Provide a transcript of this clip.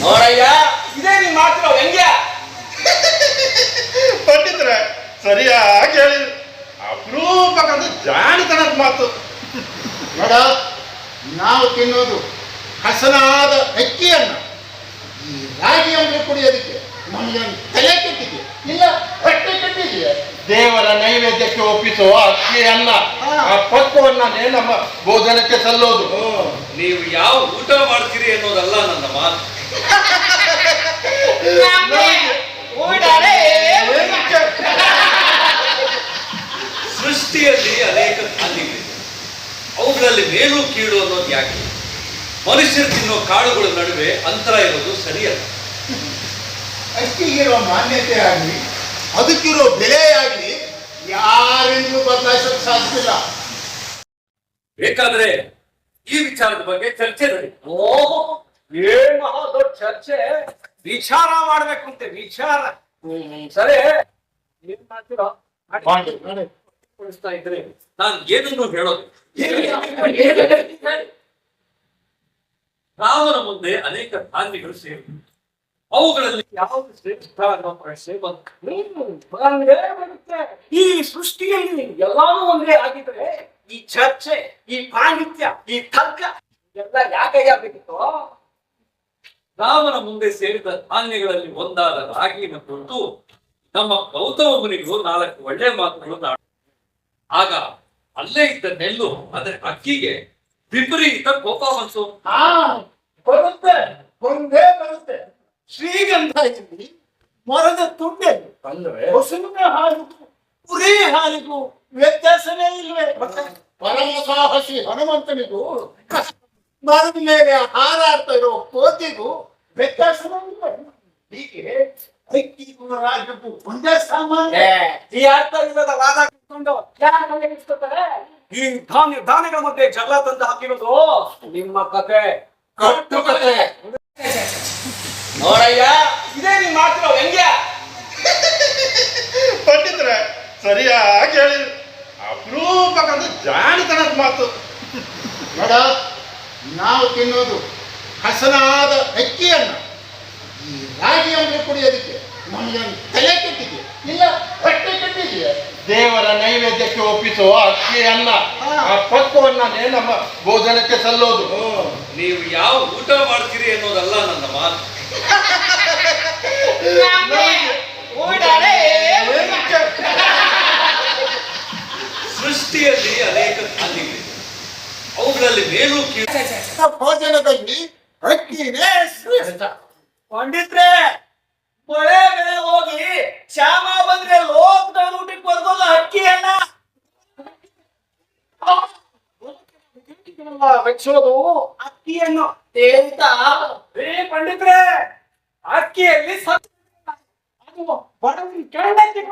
ನೋಡಯ್ಯ, ಇದೇ ನೀನ್ ಮಾಡ್ತಿರೋ ವ್ಯಂಗ್ಯ. ಪಂಡಿತ್ರೆ ಸರಿಯಾಗಿ ಹೇಳಿದ್ರು. ಅಪರೂಪಕ್ಕಂತ ಜಾಣಿತನದ ಮಾತು. ನೋಡ, ನಾವು ತಿನ್ನೋದು ಹಸನಾದ ಅಕ್ಕಿಯನ್ನ. ಈ ರಾಗಿ ಅಂಬ್ಲಿ ಕುಡಿಯೋದಕ್ಕೆ ನಮಗೆ ತಲೆ ಕೆಟ್ಟಿದೆ, ಇಲ್ಲ ಹೊಟ್ಟೆ ಕೆಟ್ಟಿದೆಯಾ? ದೇವರ ನೈವೇದ್ಯಕ್ಕೆ ಒಪ್ಪಿಸುವ ಅಕ್ಕಿ ಅನ್ನ, ಆ ಪಕ್ವವನ್ನೇ ನಮ್ಮ ಭೋಜನಕ್ಕೆ ಸಲ್ಲೋದು. ನೀವು ಯಾವ ಊಟ ಮಾಡ್ತೀರಿ ಅನ್ನೋದಲ್ಲ ನನ್ನ ಮಾತು. ಸೃಷ್ಟಿಯಲ್ಲಿ ಅನೇಕ ಧಾನ್ಯಗಳಿವೆ. ಅವುಗಳಲ್ಲಿ ಮೇಲು ಕೀಳು ಅನ್ನೋದು ಯಾಕೆ? ಮನುಷ್ಯರು ತಿನ್ನೋ ಕಾಳುಗಳ ನಡುವೆ ಅಂತರ ಇರೋದು ಸರಿಯಲ್ಲ. ಅಕ್ಕಿಗಿರೋ ಮಾನ್ಯತೆ ಆಗಲಿ, ಅದಕ್ಕಿರೋ ಬೆಲೆ ಆಗಲಿ ಯಾರಿಂದಲೂ ಬದಲಾಯಿಸೋಕೆ ಸಾಧ್ಯವಿಲ್ಲ. ಬೇಕಾದ್ರೆ ಈ ವಿಚಾರದ ಬಗ್ಗೆ ಚರ್ಚೆ ನಡೀತು. ಓಹೋ, ಏನ್ ಮಹಾ ದೊಡ್ಡ ಚರ್ಚೆ. ವಿಚಾರ ಮಾಡ್ಬೇಕು ಅಂತೆ, ವಿಚಾರ. ಸರಿ, ಏನ್ ಮಾಡ್ತೀರೋ ಕೊಡಿಸ್ತಾ ಇದ್ರಿ. ನಾನು ಏನನ್ನು ಹೇಳೋದು, ರಾಮನ ಮುಂದೆ ಅನೇಕ ಧಾನ್ಯಗಳು ಸೇರಿವೆ. ಅವುಗಳಲ್ಲಿ ಯಾವ್ದು ಶ್ರೇಷ್ಠ ಅನ್ನೋ ಪ್ರಶ್ನೆ ಬರುತ್ತೆ. ಈ ಸೃಷ್ಟಿಯಲ್ಲಿ ಎಲ್ಲಾನು ಒಂದೇ ಆಗಿದ್ರೆ ಈ ಚರ್ಚೆ, ಈ ಪಾಂಡಿತ್ಯ, ಈ ತರ್ಕ ಎಲ್ಲ ಯಾಕೆ ಆಗ್ಬೇಕಿತ್ತು? ರಾಮನ ಮುಂದೆ ಸೇರಿದ ಧಾನ್ಯಗಳಲ್ಲಿ ಒಂದಾದ ರಾಗಿನ ಕುರಿತು ನಮ್ಮ ಗೌತಮ ಮುನಿಗಳು 4 ಒಳ್ಳೆ ಮಾತುಗಳು ಆಗ ಅಲ್ಲೇ ಇದ್ದ ನೆಲ್ಲು, ಅದರ ಅಕ್ಕಿಗೆ ವಿಪರೀತ ಕೋಪ ಬಂತು. ಬರುತ್ತೆ, ಒಂದೇ ಬರುತ್ತೆ. ಶ್ರೀಗಂಧ ಇಲ್ಲಿ ಮರದ ತುಂಡೆಲ್ಲಿ ಅಂದ್ರೆ ಹಸುವಿನ ಹಾಲಿಗೂ ಕುರಿ ಹಾಲಿಗೂ ವ್ಯತ್ಯಾಸವೇ ಇಲ್ವೇ? ಪರಮ ಸಾಹಸಿ ಹನುಮಂತನಿಗೂ ಮರದ ಮೇಲೆ ಹಾರಾಡ್ತಾ ಇರೋ ಕೋತಿಗೂ ವ್ಯತ್ಯಾಸವೇ ಇಲ್ವೇ? ಹೀಗೆ ಅಕ್ಕಿಗೂ ರಾಗಿಗೂ ಒಂದೇ ಸಾಮಾನ್ಯ. ಈ ಅರ್ಥ ಇಲ್ಲದ ವಾದ ಕಿತ್ಕೊಂಡು ಯಾಕೆ ಇಸ್ಕೊತಾರೆ? ಈ ಧಾನ್ಯಗಳ ಮಧ್ಯೆ ಜಗಳ ತಂದು ಹಾಕಿರೋದು ನಿಮ್ಮ ಕತೆ, ಕಟ್ಟು ಕತೆ. ನೋಡಯ್ಯ, ಇದೇ ನೀನ್ ಮಾಡ್ತಿರೋ ವ್ಯಂಗ್ಯ. ಪಂಡಿತ್ರೆ ಸರಿಯಾಗಿ ಹೇಳಿದ್ರು. ಅಪರೂಪಕ್ಕಂತ ಜಾಣಿತನದ ಮಾತು. ನೋಡ, ನಾವು ತಿನ್ನೋದು ಹಸನಾದ ಅಕ್ಕಿಯನ್ನ. ಈ ರಾಗಿ ಅಂಬ್ಲಿ ಕುಡಿಯೋದಕ್ಕೆ ನಮಗೆ ತಲೆ ಕೆಟ್ಟಿದೆ, ಇಲ್ಲ ಹೊಟ್ಟೆ ಕೆಟ್ಟಿದೆಯಾ? ದೇವರ ನೈವೇದ್ಯಕ್ಕೆ ಒಪ್ಪಿಸುವ ಅಕ್ಕಿ ಅನ್ನ, ಆ ಪಕ್ವವನ್ನೇ ನಮ್ಮ ಭೋಜನಕ್ಕೆ ಸಲ್ಲೋದು. ನೀವು ಯಾವ ಊಟ ಮಾಡ್ತೀರಿ ಅನ್ನೋದಲ್ಲ ನನ್ನ ಮಾತು. ಸೃಷ್ಟಿಯಲ್ಲಿ ಅನೇಕ ಧಾನ್ಯಗಳಿವೆ. ಅವುಗಳಲ್ಲಿ ಮೇಲು ಕೀಳು ಭೋಜನದಲ್ಲಿ ಅಕ್ಕಿನೇ ಶ್ರೇಷ್ಠ. ಪಂಡಿತ್ರೆ, ಮಳೆ ಬೆಳೆ ಹೋಗಿ ಶ್ಯಾಮ ಬಂದ್ರೆ ಲೋಕದ ಊಟಕ್ಕೆ ಬರ್ಬೋದು ಅಕ್ಕಿಯನ್ನ ಬೆಚ್ಚೋದು ಅಕ್ಕಿಯನ್ನು ತೇಲ್ತ. ಪಂಡಿತ್ರೆ, ಅಕ್ಕಿಯಲ್ಲಿ ಅದು ಬಡವರಿಗೆ ಕೆಳಗೆ